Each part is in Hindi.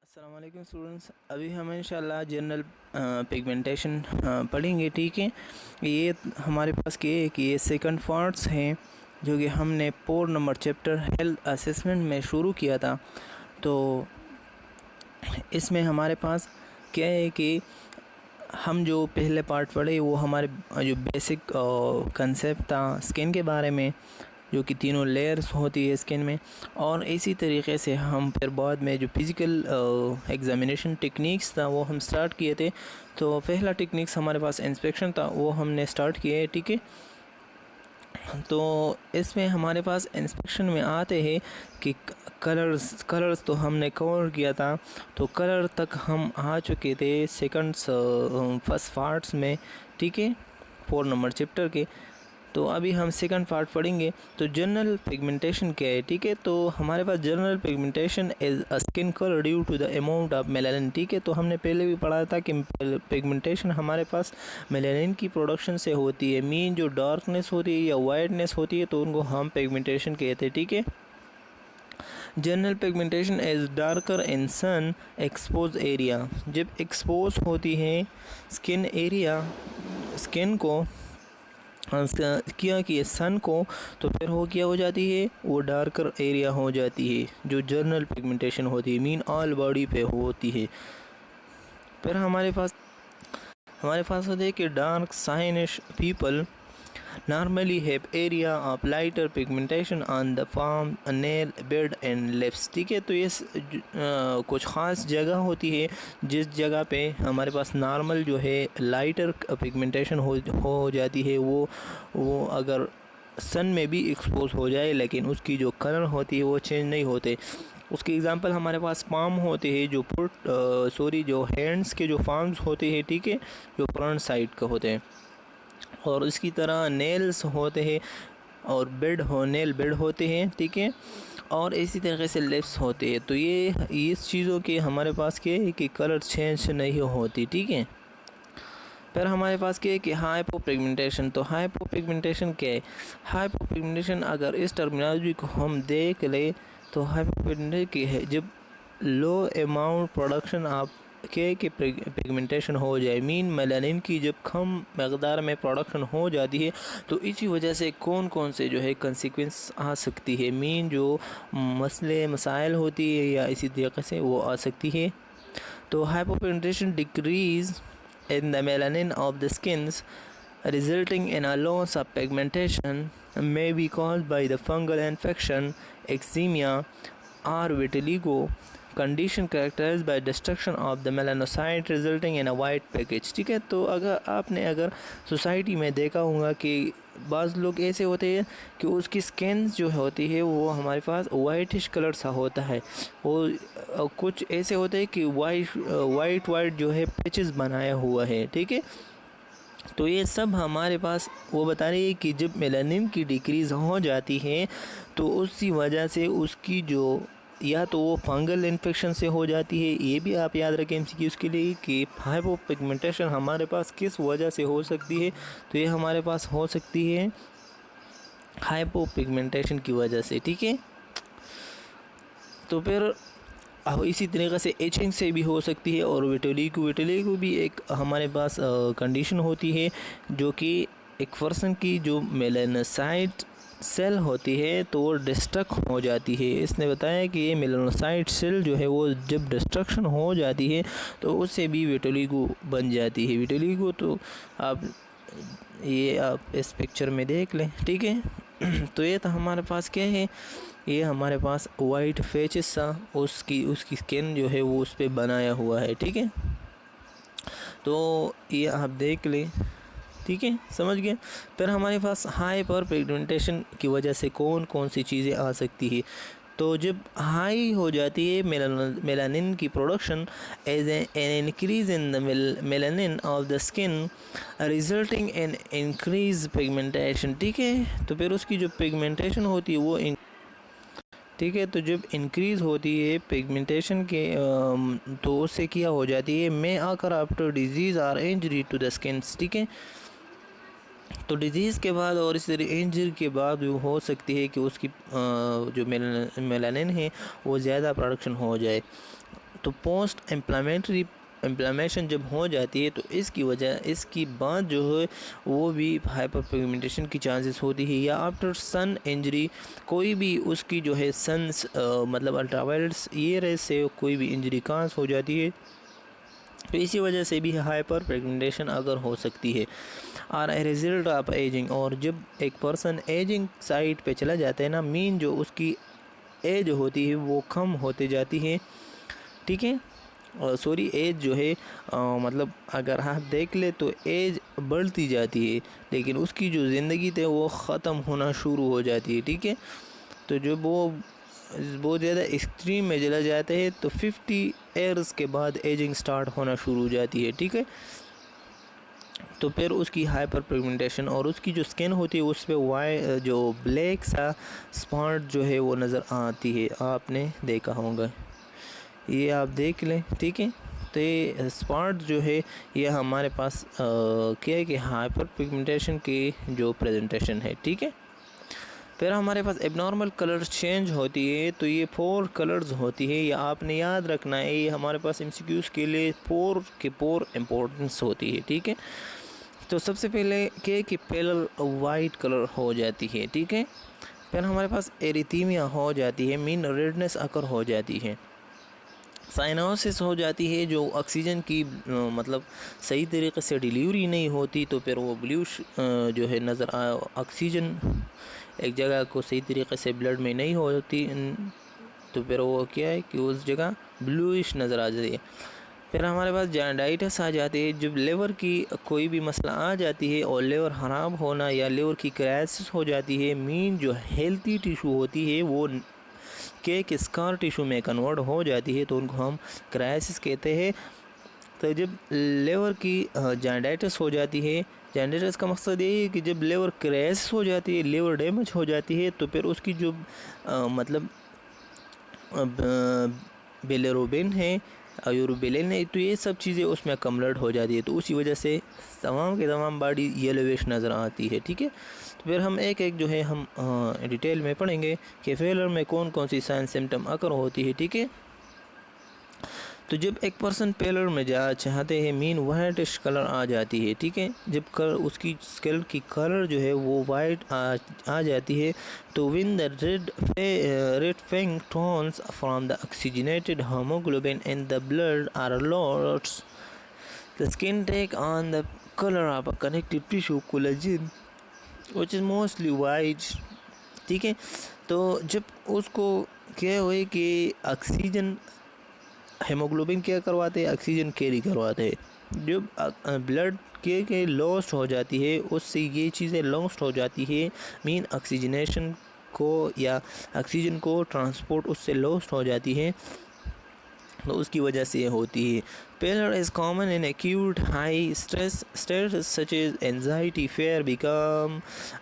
अस्सलाम वालेकुम स्टूडेंट्स। अभी हम इंशाल्लाह जनरल पिगमेंटेशन पढ़ेंगे। ठीक है, ये हमारे पास कि ये सेकंड पार्ट्स हैं जो कि हमने पोर नंबर चैप्टर हेल्थ असेसमेंट में शुरू किया था। तो इसमें हमारे पास क्या है कि हम जो पहले पार्ट पढ़े वो हमारे जो बेसिक कंसेप्ट था स्किन के बारे में, जो कि तीनों लेयर्स होती है स्किन में। और इसी तरीके से हम फिर बाद में जो फिज़िकल एग्ज़ामिनेशन टेक्निक्स था वो हम स्टार्ट किए थे। तो पहला टेक्निक्स हमारे पास इंस्पेक्शन था, वो हमने स्टार्ट किया है। ठीक है, तो इसमें हमारे पास इंस्पेक्शन में आते हैं कि कलर्स तो हमने कवर किया था। तो कलर तक हम आ चुके थे फर्स्ट पार्ट्स में। ठीक है, 4 नंबर चैप्टर के। तो अभी हम सेकंड पार्ट पढ़ेंगे। तो जनरल पिगमेंटेशन क्या है? ठीक है, तो हमारे पास general pigmentation is a skin colour due to the amount of melanin. ठीक है, तो हमने पहले भी पढ़ा था कि पिगमेंटेशन हमारे पास मेलानिन की प्रोडक्शन से होती है। मीन जो डार्कनेस होती है या वाइटनेस होती है तो उनको हम पिगमेंटेशन कहते हैं। ठीक है, general pigmentation is darker in sun expose area. जब एक्सपोज होती है स्किन को किया कि सन को, तो फिर वो क्या हो जाती है, वो डार्कर एरिया हो जाती है जो जनरल पिगमेंटेशन होती है, मीन ऑल बॉडी पे होती है। फिर हमारे पास होते हैं कि डार्क साइनिश people normally have area of lighter pigmentation on the palm, nail, beard and lips। ठीक है, तो ये कुछ ख़ास जगह होती है जिस जगह पे हमारे पास नॉर्मल जो है लाइटर पिगमेंटेशन हो जाती है। वो अगर सन में भी एक्सपोज हो जाए लेकिन उसकी जो कलर होती है वो चेंज नहीं होते। उसकी एग्जांपल हमारे पास पाम होते हैं, जो हैंड्स के जो पाम्स होते हैं। ठीक है, जो फ्रंट साइड के होते हैं। और इसकी तरह नेल्स होते हैं और नेल बेड होते हैं। ठीक है, और इसी तरीके से लिप्स होते हैं। तो ये इस चीज़ों के हमारे पास क्या है कि कलर चेंज नहीं होती। ठीक है, फिर हमारे पास क्या है कि हाइपो पिगमेंटेशन। तो हाइपो पिगमेंटेशन क्या है? हाइपो पिगमेंटेशन अगर इस टर्मिनोलॉजी को हम देख ले तो हाइपो पिगमेंटेशन क्या है? जब लो अमाउंट प्रोडक्शन आप के पिगमेंटेशन हो जाए, मीन मेलानिन की जब कम मकदार में प्रोडक्शन हो जाती है, तो इसी वजह से कौन कौन से जो है कंसिक्वेंस आ सकती है, मीन जो मसाइल होती है या इसी तरीके से वो आ सकती है। तो hypopigmentation decrease in the melanin of the skins resulting in a loss of pigmentation may be caused by the fungal infection, eczema or vitiligo condition characterized by destruction of the melanocyte resulting in a white package। ठीक है, तो अगर सोसाइटी में देखा होगा कि बाज़ लोग ऐसे होते हैं कि उसकी स्किन जो होती है वो हमारे पास वाइटिश कलर सा होता है। वो कुछ ऐसे होते हैं कि वाइट जो है पैचेस बनाया हुआ है। ठीक है, तो ये सब हमारे पास वो बता रही है कि जब मेलानिन की डिक्रीज़ हो जाती है तो उसी वजह से उसकी जो या तो वो फंगल इन्फेक्शन से हो जाती है। ये भी आप याद रखें एमसीक्यूज़ के लिए कि हाइपोपिगमेंटेशन हमारे पास किस वजह से हो सकती है। तो ये हमारे पास हो सकती है हाइपोपिगमेंटेशन की वजह से। ठीक है, तो फिर अब इसी तरीक़े से एचिंग से भी हो सकती है। और विटिलिगो भी एक हमारे पास कंडीशन होती है जो कि एक पर्सन की जो मेलानोसाइट सेल होती है तो वो डिस्ट्रक्ट हो जाती है। इसने बताया कि ये मेलानोसाइट सेल जो है वो जब डिस्ट्रक्शन हो जाती है तो उससे भी विटिलिगो बन जाती है। विटिलिगो तो आप इस पिक्चर में देख लें। ठीक है, तो ये तो हमारे पास क्या है, ये हमारे पास वाइट पैचेस सा उसकी स्किन जो है वो उस पर बनाया हुआ है। ठीक है, तो ये आप देख लें। ठीक है, समझ गए। फिर हमारे पास हाइपर पिगमेंटेशन की वजह से कौन कौन सी चीज़ें आ सकती है? तो जब हाई हो जाती है मेलानिन की production as an increase in the melanin of the skin resulting in increase pigmentation. ठीक है, तो फिर उसकी जो पिगमेंटेशन होती है वो ठीक है, तो जब इंक्रीज़ होती है पिगमेंटेशन के तो उससे क्या हो जाती है, may occur after disease or injury to the skin. ठीक है, तो डिज़ीज़ के बाद और इस तरह इंजरी के बाद वो हो सकती है कि उसकी जो मेलानिन है वो ज़्यादा प्रोडक्शन हो जाए। तो पोस्ट इम्प्लामेशन जब हो जाती है तो इसकी बाद जो है वो भी हाइपर पिगमेंटेशन की चांसेस होती है। या आफ्टर सन इंजरी कोई भी उसकी जो है सन्स मतलब अल्ट्रावायलेट्स ये रेज से कोई भी इंजरी काज हो जाती है, तो इसी वजह से भी हाइपर पिगमेंटेशन अगर हो सकती है। Or a result of aging, और जब एक पर्सन एजिंग साइड पे चला जाता है ना, मीन जो उसकी एज होती है वो कम होते जाती है, ठीक है। सॉरी एज जो है मतलब अगर आप देख ले तो एज बढ़ती जाती है, लेकिन उसकी जो ज़िंदगी थी वो ख़त्म होना शुरू हो जाती है, ठीक है। तो जब वो बहुत ज़्यादा एक्सट्रीम में चला जाता है तो 50 ईयर्स के बाद एजिंग स्टार्ट होना शुरू हो जाती है, ठीक है। तो फिर उसकी हाइपर पिगमेंटेशन और उसकी जो स्किन होती है उस पर जो ब्लैक सा स्पॉट जो है वो नज़र आती है, आपने देखा होगा, ये आप देख लें, ठीक है। तो ये स्पॉट जो है ये हमारे पास क्या है कि हाइपर पिगमेंटेशन की जो प्रेजेंटेशन है, ठीक है। फिर हमारे पास एबनॉर्मल कलर चेंज होती है, तो ये 4 कलर्स होती है, ये आपने याद रखना है, ये हमारे पास एमसीक्यूज़ के लिए 4 इम्पोर्टेंस होती है, ठीक है। तो सबसे पहले क्या कि पेलर वाइट कलर हो जाती है, ठीक है। फिर हमारे पास एरिथीमिया हो जाती है, मीन रेडनेस अकर हो जाती है। साइनोसिस हो जाती है, जो ऑक्सीजन की मतलब सही तरीके से डिलीवरी नहीं होती, तो फिर वो ब्लूश जो है नज़र ऑक्सीजन एक जगह को सही तरीके से ब्लड में नहीं होती, तो फिर वो क्या है कि उस जगह ब्लूइश नज़र आ जाती है। फिर हमारे पास जॉन्डिस आ जाती है, जब लेवर की कोई भी मसला आ जाती है और लेवर ख़राब होना या लेवर की क्राइसिस हो जाती है, मीन जो हेल्थी टिशू होती है वो केक स्कार टिशू में कन्वर्ट हो जाती है, तो उनको हम क्राइसिस कहते हैं। तो जब लेवर की जॉन्डिस हो जाती है, जॉन्डिस का मकसद ये है कि जब लेवर क्राइसिस हो जाती है, लेवर डैमेज हो जाती है, तो फिर उसकी जो मतलब बिलिरुबिन है, यूरोबिलिन है, तो ये सब चीज़ें उसमें कमर्ड हो जाती है, तो उसी वजह से तमाम के तमाम बॉडी येलोविश नज़र आती है, ठीक है। तो फिर हम एक एक जो है हम डिटेल में पढ़ेंगे कि फेलर में कौन कौन सी साइन सिम्टम अकर होती है, ठीक है। तो जब एक पर्सन पेलर में जा चाहते हैं, मीन वाइटिश कलर आ जाती है, ठीक है। जब उसकी स्किन की कलर जो है वो वाइट आ जाती है, तो when the red fang tones from the oxygenated hemoglobin in the blood are lost, the skin take on the colour of a connective tissue collagen which is mostly white, ठीक है। तो जब उसको क्या हुए कि ऑक्सीजन हेमोग्लोबिन क्या करवाते हैं, ऑक्सीजन कैरी करवाते हैं, जब ब्लड के लॉस्ट हो जाती है उससे ये चीज़ें लॉस्ट हो जाती है, मीन ऑक्सीजनेशन को या ऑक्सीजन को ट्रांसपोर्ट उससे लॉस्ट हो जाती है, तो उसकी वजह से ये होती है। Pallor is common in acute high stress states such as anxiety, fear, become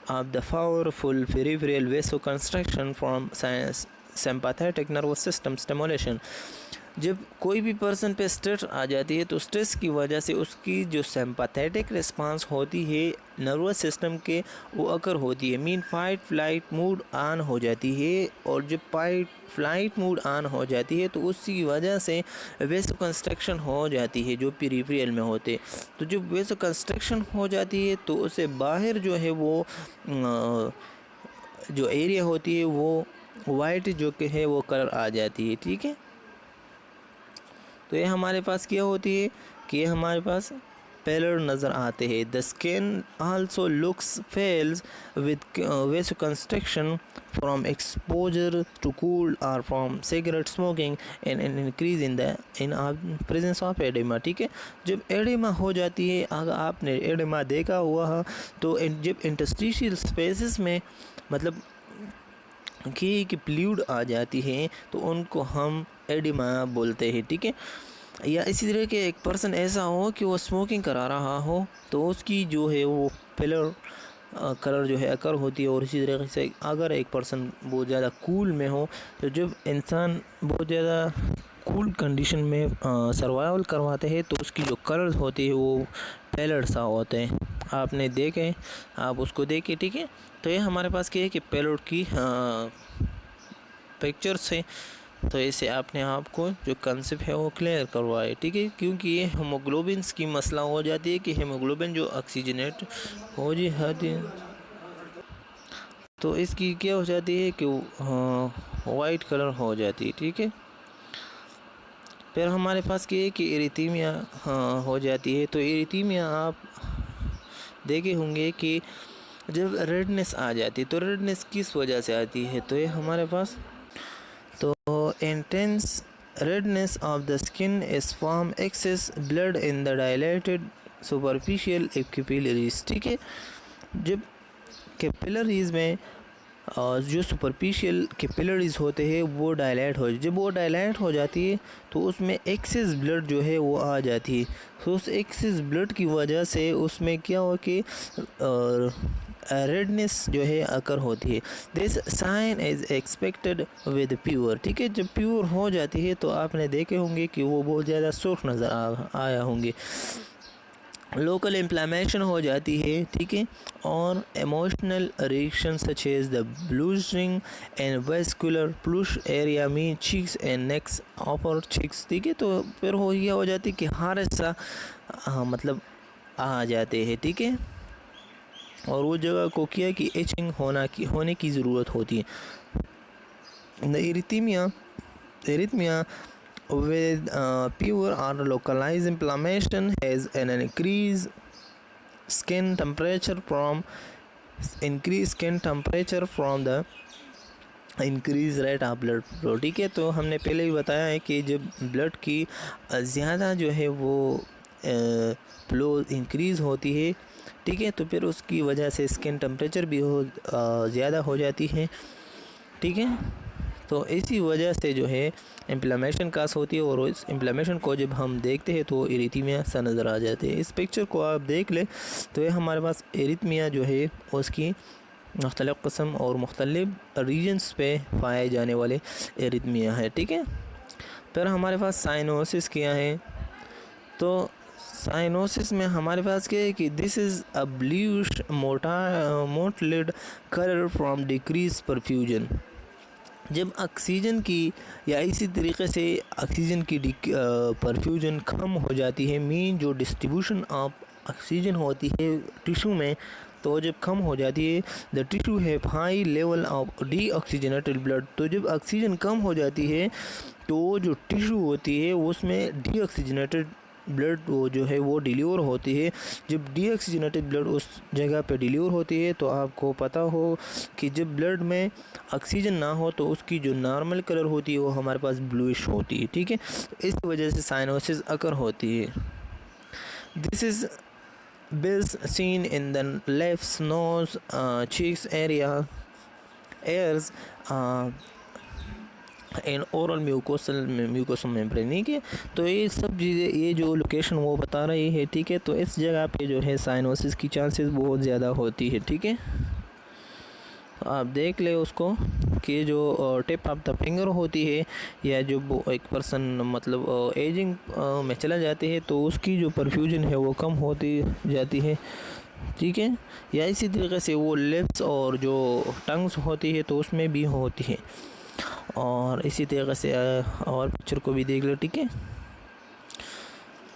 of the powerful peripheral vasoconstriction from sympathetic nervous system stimulation। जब कोई भी पर्सन पे स्ट्रेस आ जाती है तो स्ट्रेस की वजह से उसकी जो सिंपैथेटिक रिस्पांस होती है नर्वस सिस्टम के वो अकर होती है, mean fight flight mood on हो जाती है, और जब फाइट फ्लाइट मूड ऑन हो जाती है तो उसकी वजह से वेसो कंस्ट्रक्शन हो जाती है जो पेरिफेरल में होते। तो जब वेसो कंस्ट्रक्शन हो जाती है तो उससे बाहर जो है वो जो एरिया होती है वो वाइट जो कि है वो कलर आ जाती है, ठीक है। तो ये हमारे पास क्या होती है कि हमारे पास पेलर नज़र आते हैं। The skin also looks fails with vasoconstriction from exposure to cold or from cigarette smoking and an increase in the presence of edema, ठीक है। जब एडिमा हो जाती है, अगर आपने एडिमा देखा हुआ है तो जब इंटरस्टिशियल स्पेसेस में मतलब कि फ्लूइड आ जाती है तो उनको हम एडिमा बोलते हैं, ठीक है। या इसी तरह के एक पर्सन ऐसा हो कि वो स्मोकिंग करा रहा हो तो उसकी जो है वो पेलर कलर जो है अकर होती है। और इसी तरीके से अगर एक पर्सन बहुत ज़्यादा कूल में हो तो जब इंसान बहुत ज़्यादा कूल कंडीशन में सर्वाइवल करवाते हैं तो उसकी जो कलर्स होती है वो पेलर सा होते हैं, आपने देखे, आप उसको देखें, ठीक है। तो ये हमारे पास क्या है कि पेलर की पिक्चर्स है। तो इससे आपने आपको जो कंसेप्ट है वो क्लियर करवाए, ठीक है। क्योंकि ये हीमोग्लोबिन की मसला हो जाती है कि हीमोग्लोबिन जो ऑक्सीजनेट हो जाती है तो इसकी क्या हो जाती है कि वाइट कलर हो जाती है, ठीक है। फिर हमारे पास क्या है कि एरिथीमिया हो जाती है। तो एरिथीमिया आप देखे होंगे कि जब रेडनेस आ जाती है तो रेडनेस किस वजह से आती है, तो ये हमारे पास तो intense redness of the skin is from excess blood in the dilated superficial capillaries, ठीक है। जब कैपिलरीज में जो सुपरफिशियल कैपिलरीज होते हैं वो डायलेट हो, जब वो डायलेट हो जाती है तो उसमें एक्सेस ब्लड जो है वो आ जाती है। तो उस एक्सेस ब्लड की वजह से उसमें क्या हो कि रेडनेस जो है अकर होती है। This sign is expected with pure, ठीक है। जब प्योर हो जाती है तो आपने देखे होंगे कि वो बहुत ज़्यादा सुर्ख नज़र आया होंगे। लोकल इन्फ्लामेशन हो जाती है, ठीक है। और emotional reaction such as the blushing and vascular flush area mean cheeks and necks upper cheeks, ठीक है। तो फिर हो जाती है कि हर हिस्सा मतलब आ जाते हैं, ठीक है। और वो जगह को किया कि एचिंग होने की ज़रूरत होती है। Arrhythmia with pure or localized inflammation has an increased skin temperature from the increase rate of blood flow, ठीक है। तो हमने पहले ही बताया है कि जब ब्लड की ज़्यादा जो है वो फ्लो इंक्रीज़ होती है, ठीक है, तो फिर उसकी वजह से स्किन टेम्परेचर भी ज़्यादा हो जाती है, ठीक है। तो इसी वजह से जो है इन्फ्लेमेशन कास होती है और इस इन्फ्लेमेशन को जब हम देखते हैं तो एरिथमिया सा नज़र आ जाते हैं। इस पिक्चर को आप देख लें तो ये हमारे पास एरिथमिया जो है उसकी मुख्तलिफ़ क़स्म और मुख्तलिफ़ रीजन्स पे पाए जाने वाले एरिथमिया है, ठीक है। फिर हमारे पास साइनोसिस क्या है, तो साइनोसिस में हमारे पास क्या है कि this is a bluish mottled colour from decreased perfusion. जब ऑक्सीजन की या इसी तरीके से ऑक्सीजन की परफ्यूजन कम हो जाती है, मीन जो डिस्ट्रीब्यूशन ऑफ ऑक्सीजन होती है टिश्यू में, तो जब कम हो जाती है द टिश्यू है high level of deoxygenated blood. तो जब ऑक्सीजन कम हो जाती है तो जो टिश्यू होती है उसमें डीऑक्सीजनेटेड ब्लड वो जो है वो डिलीवर होती है। जब डीऑक्सीजनेटेड ब्लड उस जगह पे डिलीवर होती है तो आपको पता हो कि जब ब्लड में ऑक्सीजन ना हो तो उसकी जो नॉर्मल कलर होती है वो हमारे पास ब्लूइश होती है, ठीक है। इस वजह से साइनोसिस अकर होती है। This is best seen in the left nose cheeks area ears in oral mucosal membrane, ठीक है। तो ये सब चीज़ें ये जो लोकेशन वो बता रही है, ठीक है। तो इस जगह पे जो है साइनोसिस की चांसेस बहुत ज़्यादा होती है, ठीक है। तो आप देख ले उसको कि जो टिप ऑफ द फिंगर होती है या जो वो एक पर्सन मतलब एजिंग में चला जाते हैं तो उसकी जो परफ्यूजन है वो कम होती जाती है, ठीक है। या इसी तरीके से वो लिप्स और जो टंग्स होती है तो उसमें भी होती है। और इसी तरीके से और पिक्चर को भी देख लो, ठीक है।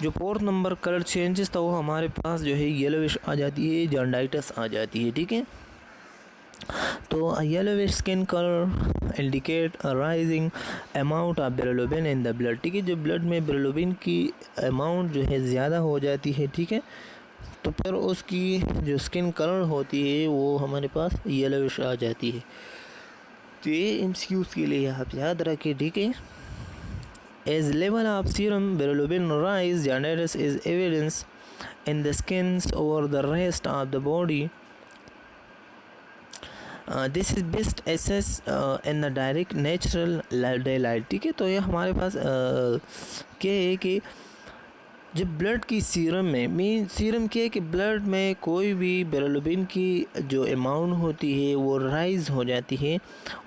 जो 4 नंबर कलर चेंजेस था वो हमारे पास जो है येलोविश आ जाती है, जॉन्डाइटिस आ जाती है, ठीक है। तो yellowish skin colour indicate rising amount of bilirubin in the blood, ठीक है। जब ब्लड में बिलिरुबिन की अमाउंट जो है ज़्यादा हो जाती है, ठीक है, तो फिर उसकी जो स्किन कलर होती है वो हमारे पास येलोविश आ जाती है। तो ये एमसीक्यूज़ के लिए आप याद रखें, ठीक है। As level of serum bilirubin rise jaundice is evidence in the skins over the rest of the body. This is best assess in the direct natural day light, ठीक है। तो ये हमारे पास क्या है कि जब ब्लड की सीरम में मीन सीरम क्या है कि ब्लड में कोई भी बिलिरुबिन की जो अमाउंट होती है वो राइज हो जाती है।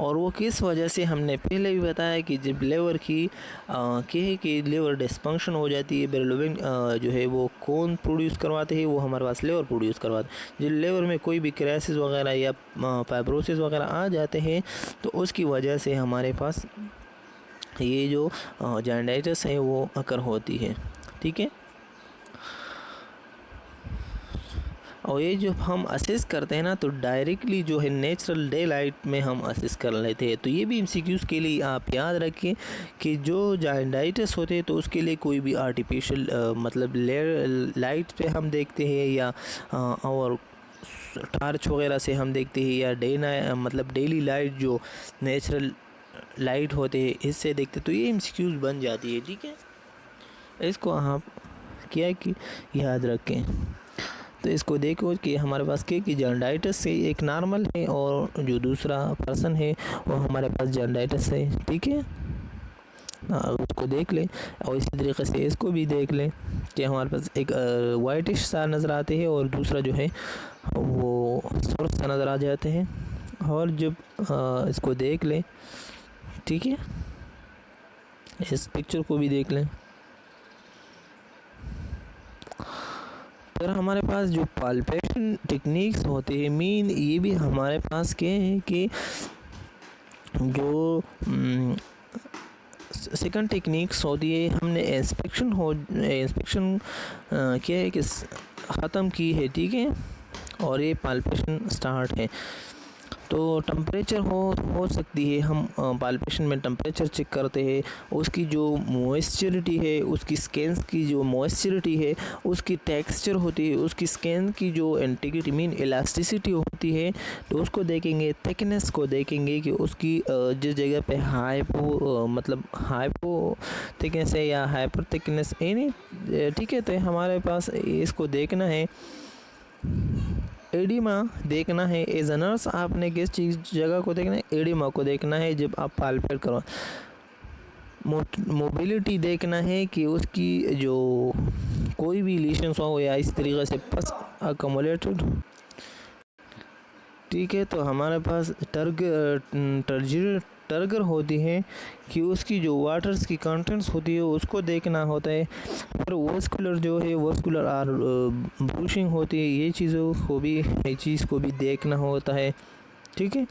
और वो किस वजह से हमने पहले भी बताया कि जब लेवर की क्या है कि लेवर डिस्फंक्शन हो जाती है, बिलिरुबिन जो है वो कौन प्रोड्यूस करवाते हैं, वो हमारे पास लेवर प्रोड्यूस करवाते हैं। जब लेवर में कोई भी क्राइसिस वगैरह या फाइब्रोसिस वगैरह आ जाते हैं तो उसकी वजह से हमारे पास ये जो जॉन्डिस है वो अकर होती है, ठीक है। और ये जब हम असेस करते हैं ना तो डायरेक्टली जो है नेचुरल डे लाइट में हम असेस कर लेते हैं। तो ये भी एमसीक्यूज़ के लिए आप याद रखें कि जो जॉन्डिस होते हैं तो उसके लिए कोई भी आर्टिफिशियल मतलब लाइट पे हम देखते हैं या और टार्च वगैरह से हम देखते हैं या मतलब डेली लाइट जो नेचुरल लाइट होते हैं इससे देखते, तो ये एमसीक्यूज़ बन जाती है, ठीक है। इसको आप क्या कि याद रखें। तो इसको देखो कि हमारे पास कि जॉन्डिस से एक नॉर्मल है और जो दूसरा पर्सन है वो हमारे पास जॉन्डिस है, ठीक है। उसको देख लें और इसी तरीके से इसको भी देख लें कि हमारे पास एक वाइटिश सा नज़र आते हैं और दूसरा जो है वो सुर्ख सा नज़र आ जाते हैं। और जब इसको देख लें, ठीक है, इस पिक्चर को भी देख लें, फिर हमारे पास जो पाल्पेशन टेक्निक्स होते हैं मीन ये भी हमारे पास क्या है कि जो सेकंड टेक्निक्स होती है हमने इंस्पेक्शन क्या है कि ख़त्म की है, ठीक है, और ये पाल्पेशन स्टार्ट है। तो टेम्परेचर हो सकती है, हम पाल्पेशन में टेम्परेचर चेक करते हैं, उसकी जो मॉइस्चरिटी है, उसकी स्किन की जो मॉइस्चरिटी है, उसकी टेक्सचर होती है, उसकी स्किन की जो इंटीग्रिटी मीन इलास्टिसिटी होती है, तो उसको देखेंगे। थिकनेस को देखेंगे कि उसकी जिस जगह पे हाइपो थिकनेस है या हाइपर थिकनेस एनी, ठीक है। तो हमारे पास इसको देखना है, एडिमा देखना है। एज अ नर्स आपने किस चीज़ जगह को देखना है, एडिमा को देखना है जब आप पाल्पेट करो। मोबिलिटी देखना है कि उसकी जो कोई भी लीशंस हो या इस तरीके से पस अकोमोलेटेड, ठीक है। तो हमारे पास टर्गर होती है कि उसकी जो वाटर्स की कंटेंट्स होती है उसको देखना होता है। फिर वस्कुलर जो है वस्कुलर और ब्रूशिंग होती है, ये चीज़ को भी देखना होता है, ठीक है।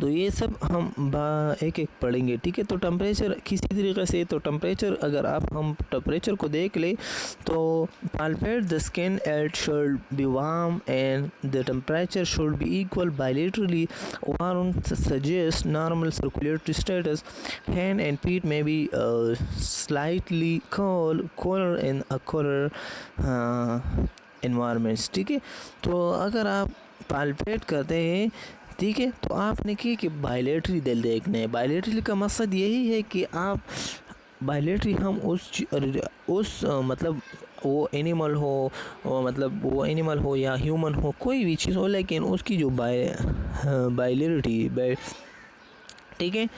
तो ये सब हम एक एक पढ़ेंगे, ठीक है। तो टेम्परेचर किसी तरीके से, तो टेम्परेचर अगर हम टेम्परेचर को देख ले तो palpate the skin, it should be warm and the temperature should be equal bilaterally. Warm suggests normal circulatory status. Hand and feet may be slightly colder in a colder environments, ठीक है। तो अगर आप पाल्पेट करते हैं, ठीक है, तो आपने कि बायलेटरी दिल देखना है। बायलेटरी का मकसद यही है कि आप बायलेटरी हम उस मतलब वो एनिमल हो या ह्यूमन हो, कोई भी चीज़ हो, लेकिन उसकी जो बायलेटरी, ठीक है,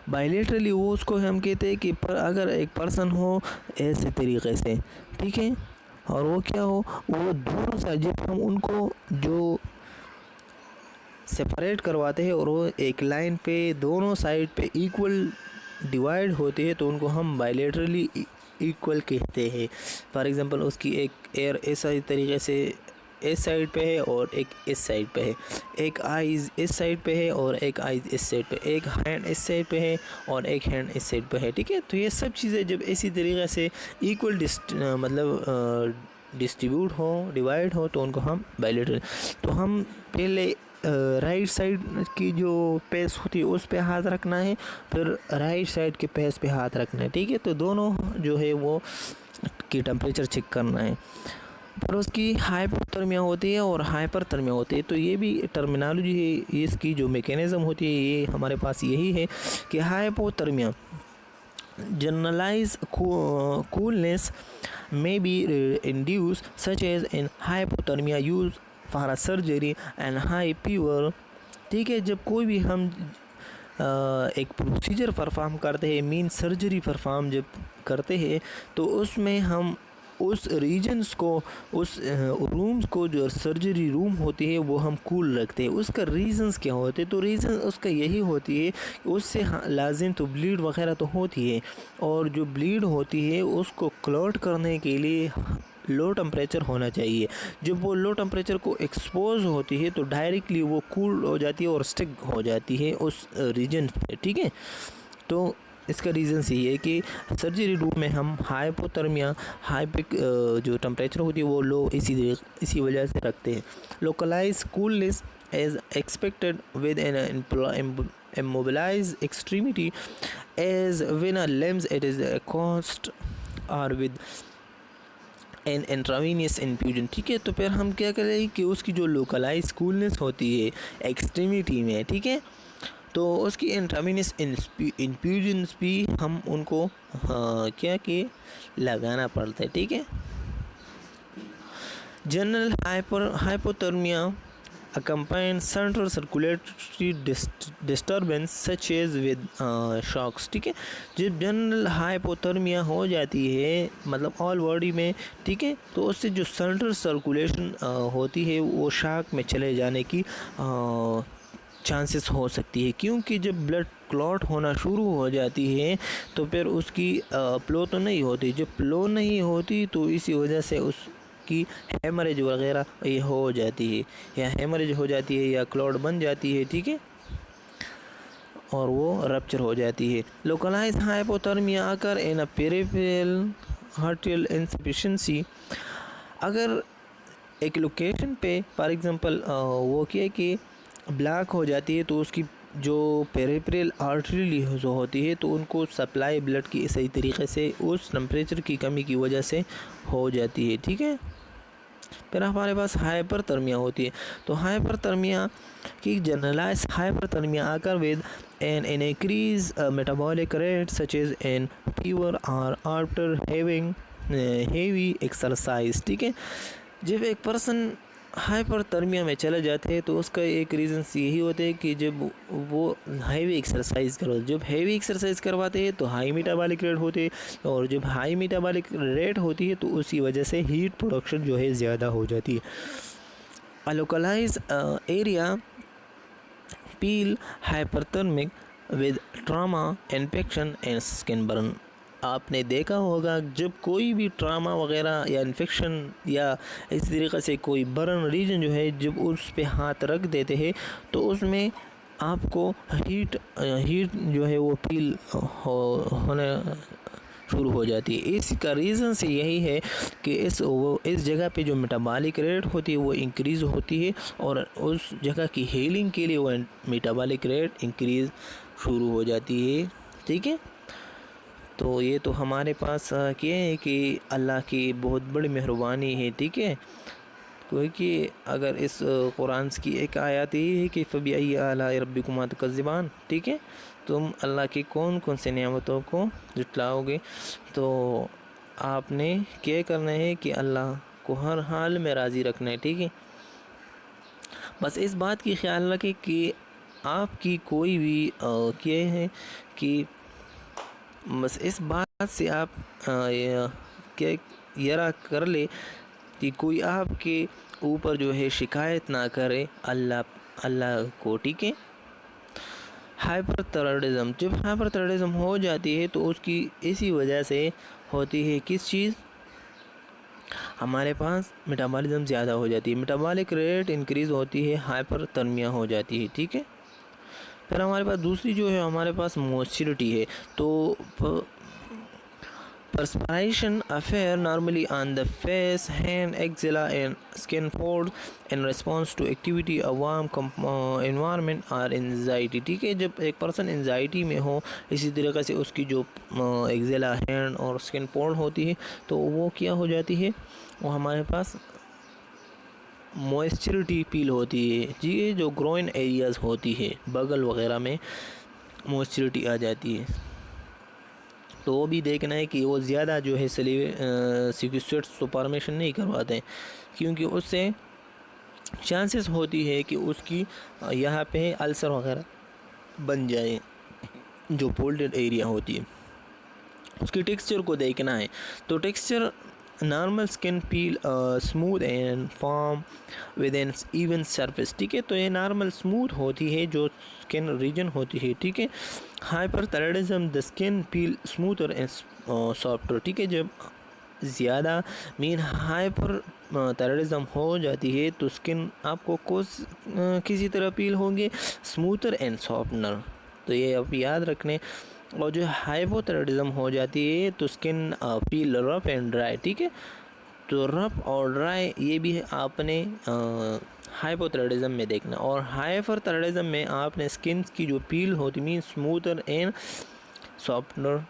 बायलेटरली वो उसको हम कहते हैं कि अगर एक पर्सन हो ऐसे तरीके से, ठीक है, और वो क्या हो, वो दोनों साइड जब हम उनको जो सेपरेट करवाते हैं और वो एक लाइन पे दोनों साइड पे इक्वल डिवाइड होते हैं, तो उनको हम बायलेटरली इक्वल कहते हैं। फॉर एग्जांपल उसकी एक एयर ऐसा तरीके से इस साइड पे है और एक इस साइड पे है, एक आईज इस साइड पे है और एक आईज इस साइड पे, एक हैंड इस साइड पे है और एक हैंड इस साइड पे है, ठीक है। तो ये सब चीज़ें जब इसी तरीके से इक्वल डिस्ट्रीब्यूट हो, डिवाइड हो, तो उनको हम बायलेटरल। तो हम पहले राइट साइड की जो पेस होती है उस पे हाथ रखना है, फिर राइट साइड के पेस पे हाथ रखना है, ठीक है। तो दोनों जो है वो की टेम्परेचर चेक करना है। फिर उसकी हाइपोथर्मिया होती है और हाइपरथर्मिया होती है। तो ये भी टर्मिनोलॉजी है, इसकी जो मैकेनिज़्म होती है ये हमारे पास यही है कि hypothermia generalized coolness may be induced, such as in hypothermia used for a surgery and high fever, ठीक है। जब कोई भी हम एक प्रोसीजर परफॉर्म करते हैं, मीन सर्जरी परफॉर्म जब करते हैं, तो उसमें हम उस रीजन्स को, उस रूम्स को, जो सर्जरी रूम होती है वो हम कूल रखते हैं। उसका रीज़न्स क्या होते हैं, तो रीज़न उसका यही होती है कि उससे लाजिम तो ब्लीड वगैरह तो होती है, और जो ब्लीड होती है उसको क्लॉट करने के लिए लो टेम्परेचर होना चाहिए। जब वो लो टेम्परेचर को एक्सपोज होती है तो डायरेक्टली वो कूल हो जाती है और स्टिक हो जाती है उस रीजन पे, ठीक है। तो इसका रीज़न यही है कि सर्जरी रूम में हम हाइपोथर्मिया हाइपिक जो टेम्परेचर होती है वो लो इसी वजह से रखते हैं। Localise coolness as expected with an immobilized extremity as when a limbs it is caused or with an intravenous infusion, ठीक है। तो फिर हम क्या करें कि उसकी जो लोकलाइज कूलनेस होती है एक्सट्रीमिटी में, ठीक है, तो उसकी इंट्रावीनियस इन्फ्यूजन्स भी हम उनको क्या कि लगाना पड़ता है, ठीक है। General hypothermia accompanied central circulatory disturbance such as with shocks, ठीक है। जब जनरल हाइपोथर्मिया हो जाती है मतलब ऑल बॉडी में, ठीक है, तो उससे जो सेंट्रल सर्कुलेशन होती है वो शॉक में चले जाने की चांसेस हो सकती है, क्योंकि जब ब्लड क्लॉट होना शुरू हो जाती है तो फिर उसकी फ्लो तो नहीं होती, जब फ्लो नहीं होती तो इसी वजह से उस की हेमरेज वगैरह ये हो जाती है, या हेमरेज हो जाती है या क्लॉट बन जाती है, ठीक है, और वो रप्चर हो जाती है। लोकलाइज हाइपोथर्मिया अकर इन अ पेरिफेरल आर्टेरियल इनसफिशिएंसी, अगर एक लोकेशन पे फॉर एग्जांपल वो क्या है कि ब्लॉक हो जाती है तो उसकी जो पेरिफेरल आर्टरी जो होती है तो उनको सप्लाई ब्लड की सही तरीके से उस टेम्परेचर की कमी की वजह से हो जाती है, ठीक है। फिर हमारे पास हाइपरथर्मिया होती है, तो हाइपरथर्मिया की generalise hyperthermia occur with an increase metabolic rate such as an fever और आफ्टर हैविंग हेवी एक्सरसाइज, ठीक है। जब एक पर्सन हाइपरथर्मिया में चले जाते हैं तो उसका एक रीज़न यही होता है कि जब वो हैवी एक्सरसाइज करवाते, जब हैवी एक्सरसाइज करवाते हैं तो हाई मेटाबॉलिक रेट होते हैं, और जब हाई मेटाबॉलिक रेट होती है तो उसी वजह से हीट प्रोडक्शन जो है ज़्यादा हो जाती है। A localised area feel hyperthermic with trauma infection and skin burn, आपने देखा होगा जब कोई भी ट्रामा वगैरह या इन्फेक्शन या इस तरीक़े से कोई बर्न रीजन जो है जब उस पे हाथ रख देते हैं तो उसमें आपको हीट जो है वो फील होने शुरू हो जाती है। इसका रीज़न से यही है कि इस जगह पे जो मेटाबॉलिक रेट होती है वो इंक्रीज़ होती है और उस जगह की हीलिंग के लिए वो मेटाबॉलिक रेट इंक्रीज़ शुरू हो जाती है, ठीक है। तो ये तो हमारे पास क्या है कि अल्लाह की बहुत बड़ी मेहरबानी है, ठीक है, क्योंकि अगर इस कुरान की एक आयत ये है कि फ़बिअय्यि आलाइ रब्बिकुमा तुकज़्ज़िबान, ठीक है, तुम अल्लाह की कौन कौन से नेमतों को जुटलाओगे, तो आपने क्या करना है कि अल्लाह को हर हाल में राज़ी रखना है, ठीक है। बस इस बात की ख्याल रखें कि आपकी कोई भी क्या है कि बस इस बात से आप क्या यरा कर ले कि कोई आपके ऊपर जो है शिकायत ना करे अल्लाह को, ठीक है। हाइपरथायराइडिज्म, जब हाइपरथायराइडिज्म हो जाती है तो उसकी इसी वजह से होती है किस चीज़, हमारे पास मेटाबॉलिज्म ज़्यादा हो जाती है, मेटाबॉलिक रेट इंक्रीज़ होती है, हाइपरथर्मिया हो जाती है, ठीक है। फिर हमारे पास दूसरी जो है हमारे पास मॉइस्चरिटी है, तो perspiration affair normally on the face, hand, axilla and skin fold in response to activity, a warm environment or anxiety, ठीक है। जब एक पर्सन एंजाइटी में हो इसी तरीके से उसकी जो एक्जिला, हैंड और स्किन फोल्ड होती है तो वो क्या हो जाती है, वो हमारे पास मॉइस्चरिटी फील होती है जी, ये जो ग्रोइन एरियाज़ होती है बगल वगैरह में मॉइस्चरिटी आ जाती है। तो वो भी देखना है कि वो ज़्यादा जो है सिक्वेस्ट्रेट सुपरमेशन नहीं करवाते हैं, क्योंकि उससे चांसेस होती है कि उसकी यहाँ पे अल्सर वगैरह बन जाए, जो फोल्डेड एरिया होती है। उसकी टेक्सचर को देखना है, तो texture normal skin feel smooth and form with an even surface, ठीक है, तो ये नॉर्मल स्मूथ होती है जो स्किन रीजन होती है, ठीक है। Hyperthyroidism the skin feel smoother and softer, ठीक है, जब ज़्यादा मीन हाइपर थायराइडिज्म हो जाती है तो स्किन आपको किसी तरह पील होंगे, स्मूथर एंड सॉफ्टनर। तो ये आप याद रखने। और जो हाइपोथायराइडिज्म हो जाती है तो skin peel rough and dry, ठीक है। तो रफ और ड्राई ये भी आपने हाइपोथायराइडिज्म में देखना। और हाइपरथायराइडिज्म में आपने स्किन की जो पील होती मीन स्मूथर एंड सॉफ्टनर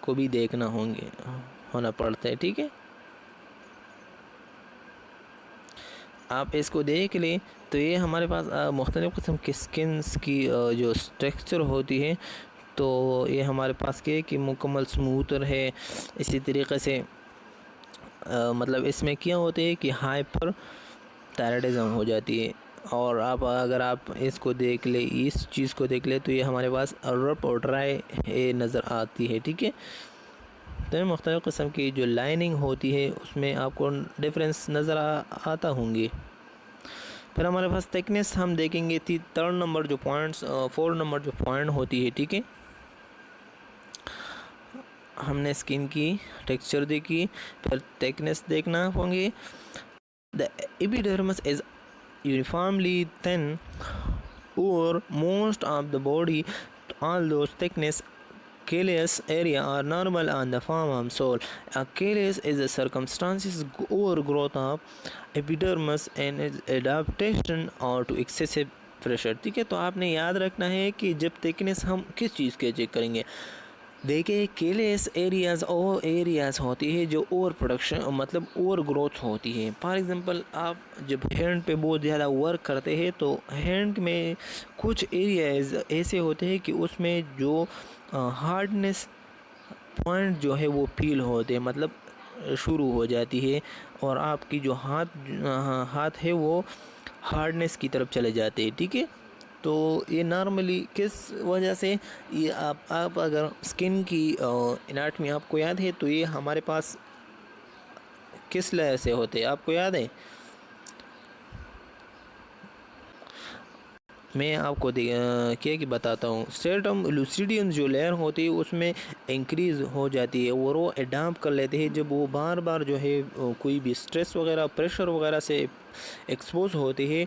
को भी देखना होना पड़ता है, ठीक है। आप इसको देख लें तो ये हमारे पास मुख्तलिफ़ किस्म की स्किन्स की जो टेक्सचर होती है तो ये हमारे पास क्या है कि मुकम्मल स्मूथर है। इसी तरीक़े से मतलब इसमें क्या होते हैं कि हाइपर थायराइडिज्म हो जाती है। और अगर आप इसको देख ले, इस चीज़ को देख ले तो ये हमारे पास रफ और ड्राई नज़र आती है, ठीक है। तो मुख्तलिफ़ किस्म की जो लाइनिंग होती है उसमें आपको डिफरेंस नज़र आता होंगे। फिर हमारे पास थिकनेस हम देखेंगे थी थर्ड नंबर जो पॉइंट्स 4 नंबर जो पॉइंट होती है, ठीक है। हमने स्किन की टेक्सचर देखी, फिर थिकनेस देखना होंगे। The epidermis is uniformly thin और most of the body, although thickness callus area are normal on the farm and soil. A callus is a circumstances overgrowth of epidermis and its adaptation or to excessive pressure, ठीक है। तो आपने याद रखना है कि जब थिकनेस हम किस चीज़ के चेक करेंगे, देखिए केलेस एरियाज़ वो एरियाज़ होती है जो ओवर प्रोडक्शन मतलब ओवर ग्रोथ होती है। फॉर एग्ज़ाम्पल आप जब हैंड पे बहुत ज़्यादा वर्क करते हैं तो हैंड में कुछ एरियाज़ ऐसे होते हैं कि उसमें जो हार्डनेस पॉइंट जो है वो फील होते हैं, मतलब शुरू हो जाती है और आपकी जो हाथ है वो हार्डनेस की तरफ चले जाते हैं, ठीक है। तो ये नॉर्मली किस वजह से, ये आप अगर स्किन की एनाटमी आपको याद है तो ये हमारे पास किस लेयर से होते हैं आपको याद है? मैं आपको क्या कि बताता हूँ। स्ट्रेटम लूसिडियम जो लेयर होती है उसमें इंक्रीज़ हो जाती है और वो अडाप्ट कर लेते हैं जब वो बार बार जो है कोई भी स्ट्रेस वगैरह प्रेशर वगैरह से एक्सपोज होती है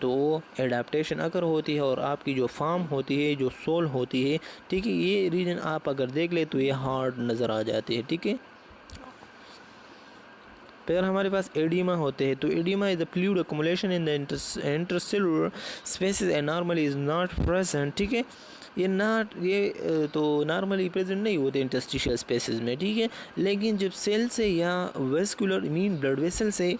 तो एडाप्टेशन अगर होती है और आपकी जो फार्म होती है जो सोल होती है, ठीक है, ये रीजन आप अगर देख ले तो ये हार्ड नज़र आ जाती है, ठीक है। फिर हमारे पास एडिमा होते हैं। तो oedema is the fluid accumulation in the intercellular spaces and normally is not present, ठीक है। ये तो नॉर्मली प्रेजेंट नहीं होते इंटरस्टिशियल स्पेसेस में, ठीक है। लेकिन जब सेल से या वेस्कुलर मीन ब्लड वेसल से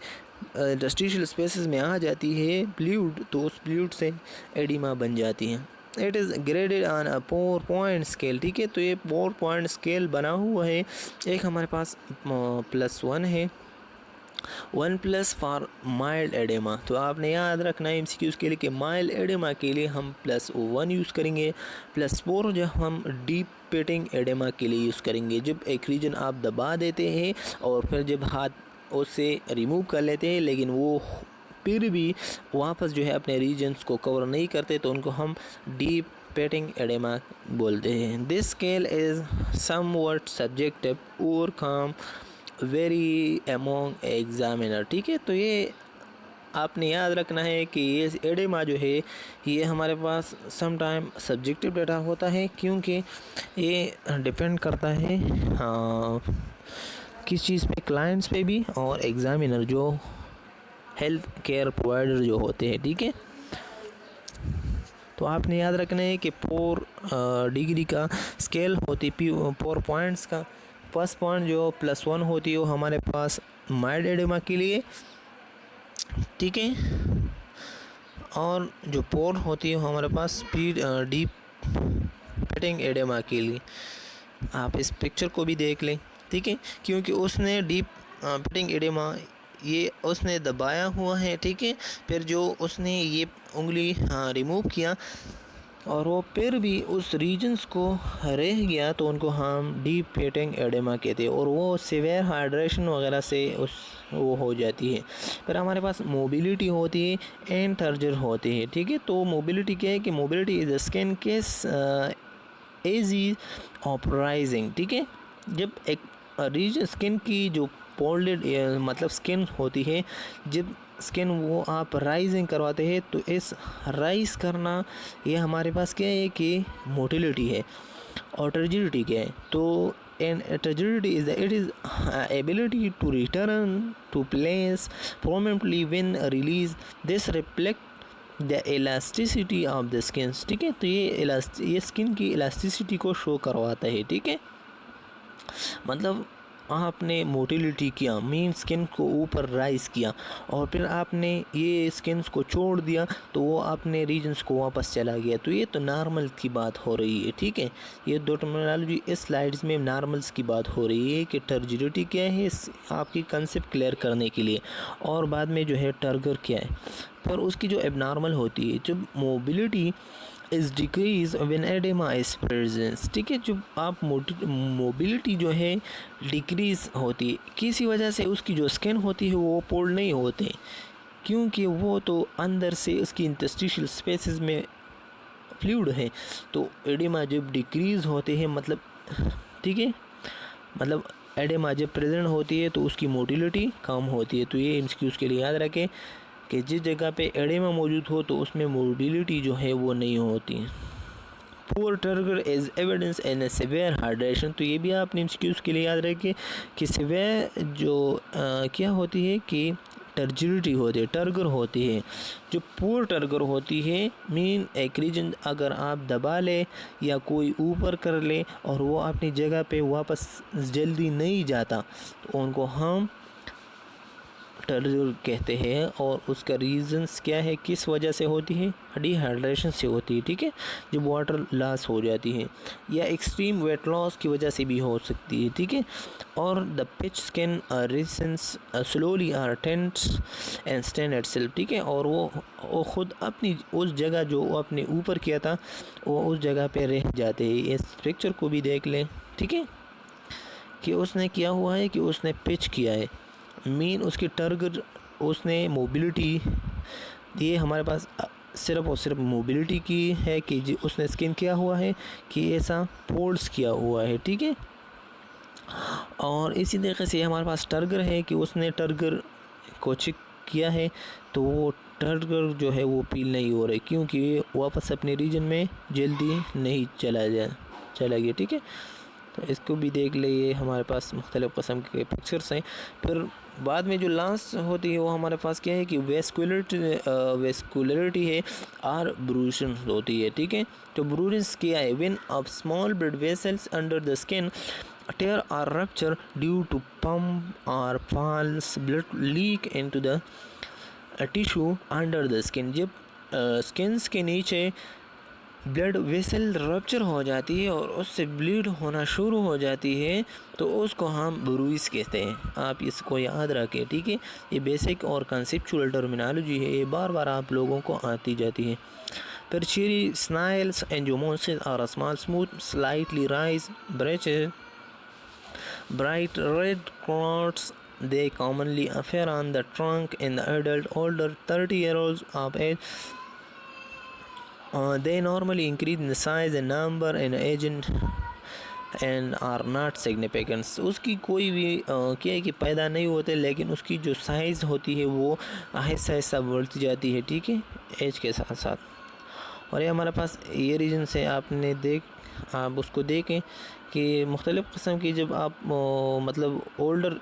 इंटरस्टिशियल स्पेसेस में आ जाती है फ्लूइड तो उस फ्लूइड से एडिमा बन जाती है। It is graded on a 4 point scale, ठीक है। तो ये 4 पॉइंट स्केल बना हुआ है। एक हमारे पास +1 है, 1+ फॉर माइल्ड एडेमा। तो आपने याद रखना है MCQs के लिए कि माइल्ड एडेमा के लिए हम +1 यूज़ करेंगे, +4 जो हम डीप पेटिंग एडेमा के लिए यूज़ करेंगे। जब एक रीजन आप दबा देते हैं और फिर जब हाथ उससे रिमूव कर लेते हैं लेकिन वो फिर भी वापस जो है अपने रीजन्स को कवर नहीं करते तो उनको हम डीप पेटिंग एडेमा बोलते हैं। This scale is somewhat subjective और कम वेरी अमोंग एग्जामिनर, ठीक है। तो ये आपने याद रखना है कि ये एडेमा जो है ये हमारे पास सम टाइम सब्जेक्टिव डेटा होता है क्योंकि ये डिपेंड करता है किस चीज़ पे, क्लाइंट्स पे भी और एग्जामिनर जो हेल्थ केयर प्रोवाइडर जो होते हैं, ठीक है। तो आपने याद रखना है कि 4 डिग्री का स्केल होती 4 पॉइंट्स का। फर्स्ट पॉइंट जो +1 होती है वो हमारे पास माइल्ड एडेमा के लिए, ठीक है। और जो 4 होती है वो हमारे पास डीप पेटिंग एडेमा के लिए। आप इस पिक्चर को भी देख लें, ठीक है, क्योंकि उसने डीप पेटिंग एडेमा ये उसने दबाया हुआ है, ठीक है। फिर जो उसने ये उंगली रिमूव किया और वो फिर भी उस रीजन्स को रह गया तो उनको हम डीप पेटिंग एडेमा कहते हैं और वो सीवियर हाइड्रेशन वगैरह से वो हो जाती है। फिर हमारे पास मोबिलिटी होती है एंड थर्जर होती है, ठीक है। तो मोबिलिटी क्या है कि mobility is skin case AG of rising, ठीक है। जब एक रीजन स्किन की जो पोल्डेड मतलब स्किन होती है, जब स्किन वो आप राइजिंग करवाते हैं तो इस राइज करना ये हमारे पास क्या है कि मोटिलिटी है। और टर्जिडिटी क्या है, तो an turgidity is it is ability to return to place permanently when release, this reflect the elasticity of the skin. ठीक है, तो ये स्किन की इलास्टिसिटी को शो करवाता है। ठीक है, मतलब आपने मोटिलिटी किया, मीन स्किन को ऊपर राइज किया, और फिर आपने ये स्किन्स को छोड़ दिया तो वो अपने रीजन्स को वापस चला गया, तो ये तो नॉर्मल की बात हो रही है। ठीक है, ये दो टर्मिनोलॉजी इस स्लाइड्स में नॉर्मल्स की बात हो रही है कि टर्जिडिटी क्या है, आपकी कंसेप्ट क्लियर करने के लिए, और बाद में जो है टर्गर क्या है। पर उसकी जो एबनॉर्मल होती है, जब mobility is decrease when oedema is presence. ठीक है, जब आप मोबिलिटी जो है डिक्रीज होती है किसी वजह से, उसकी जो स्किन होती है वो पोल्ड नहीं होते, क्योंकि वो तो अंदर से उसकी इंटरस्टिशियल स्पेसेस में फ्लूइड है। तो एडेमा जब डिक्रीज होते हैं मतलब, ठीक है, मतलब एडेमा जब प्रेजेंट होती है तो उसकी मोटिलिटी कम होती है। तो ये एमसीक्यूज़ के लिए याद रखें कि जिस जगह पे एडेमा मौजूद हो तो उसमें मोबिलिटी जो है वो नहीं होती। Poor turgor is evidence in A severe hydration, तो ये भी आपने एमसीक्यूज़ के लिए याद रखें कि सिवियर जो क्या होती है कि टर्जिडिटी होती है, टर्गर होती है। जो पुअर टर्गर होती है मीन एक रीजन अगर आप दबा ले या कोई ऊपर कर ले और वो अपनी जगह पे वापस जल्दी नहीं जाता, तो उनको हम टर्जर कहते हैं। और उसका रीज़न्स क्या है, किस वजह से होती है, डिहाइड्रेशन से होती है। ठीक है, जब वाटर लॉस हो जाती है, या एक्सट्रीम वेट लॉस की वजह से भी हो सकती है। ठीक है, और the pinch skin recedes slowly or tents and stand itself. ठीक है, और वो खुद अपनी उस जगह जो वो अपने ऊपर किया था वो उस जगह पे रह जाते हैं। इस पिक्चर को भी देख लें। ठीक है, कि उसने किया हुआ है कि उसने पिच किया है, मीन उसकी टर्गर, उसने मोबिलिटी, ये हमारे पास सिर्फ और सिर्फ मोबिलिटी की है कि उसने स्किन किया हुआ है कि ऐसा फोल्ड्स किया हुआ है। ठीक है, और इसी तरीके से हमारे पास टर्गर है कि उसने टर्गर को चेक किया है तो वो टर्गर जो है वो पील नहीं हो रही, क्योंकि वापस अपने रीजन में जल्दी नहीं चला गया। ठीक है, तो इसको भी देख ले, ये हमारे पास मुख्तलिफ़ किस्म के पिक्चर्स हैं। फिर बाद में जो लास्ट होती है वो हमारे पास क्या है कि वेस्कुलरिटी है और ब्रूशन होती है। ठीक है, तो ब्रूशंस क्या है, when of small blood vessels under the skin tear or rupture due to pump or falls blood leak into the tissue under the skin। जब स्किन्स के नीचे ब्लड वेसल रप्चर हो जाती है और उससे ब्लीड होना शुरू हो जाती है तो उसको हम ब्रूइस कहते हैं। आप इसको याद रखें। ठीक है, ये बेसिक और कंसेप्चुअल टर्मिनोलॉजी है, ये बार बार आप लोगों को आती जाती है। Tertiary snails angiomatosis are a small, smooth, slightly raised branches, bright red clots. They commonly appear on the trunk in the adult older 30 years of age. They normally increase in size and number and age and are not significant। उसकी कोई भी क्या है कि पैदा नहीं होते, लेकिन उसकी जो साइज़ होती है वो आहिस्ता आहिस्ता बढ़ती जाती है। ठीक है, एज के साथ साथ। और ये हमारे पास ये रीजन से आप उसको देखें कि मुख्तलिफ़ किस्म की, जब आप मतलब ओल्डर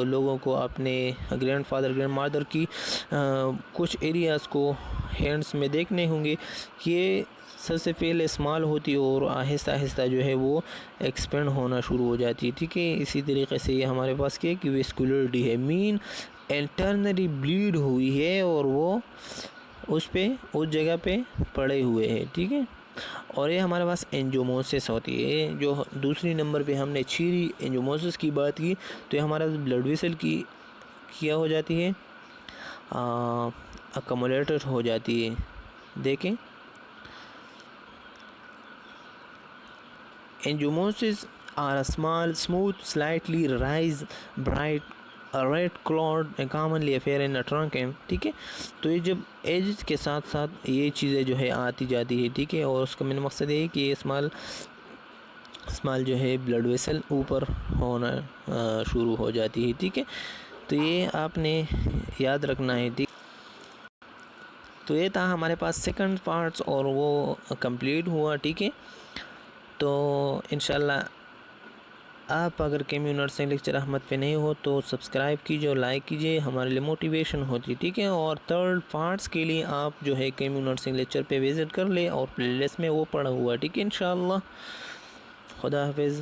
लोगों को अपने ग्रैंड फादर ग्रैंड मदर की कुछ एरियाज़ को हैंड्स में देखने होंगे कि ये सबसे पहले स्मॉल होती है और आहिस्ता आहिस्ता जो है वो एक्सपेंड होना शुरू हो जाती है। ठीक है, इसी तरीके से ये हमारे पास क्या है कि वेस्कुलरिटी है, मीन इंटरनली ब्लीड हुई है और वो उस जगह पे पड़े हुए हैं। ठीक है, और ये हमारे पास एंजियोमोसिस होती है। जो दूसरी नंबर पे हमने छीरी एंजियोमोसिस की बात की, तो ये हमारा ब्लड वेसल की क्या हो जाती है, अकमुलेटर हो जाती है। देखें, angiomas are small smooth slightly raise bright red clot commonly appear in trunk and. ठीक है, तो ये जब एज के साथ साथ ये चीज़ें जो है आती जाती है। ठीक है, और उसका मेन मकसद ये है कि ये स्मॉल स्मॉल जो है ब्लड वेसल ऊपर होना शुरू हो जाती है। ठीक है, तो ये आपने याद रखना है। ठीक, तो ये था हमारे पास सेकंड पार्ट्स और वो कंप्लीट हुआ। ठीक है, तो इंशाल्लाह आप अगर केम्यू नर्सिंग लेक्चर अहमद पे नहीं हो तो सब्सक्राइब कीजिए और लाइक कीजिए, हमारे लिए मोटिवेशन होती है। ठीक है, और थर्ड पार्ट्स के लिए आप जो है केम्यू नर्सिंग लेक्चर पे विज़िट कर ले और प्लेलिस्ट में वो पड़ा हुआ है। ठीक है, इंशाल्लाह। खुदा हाफिज़।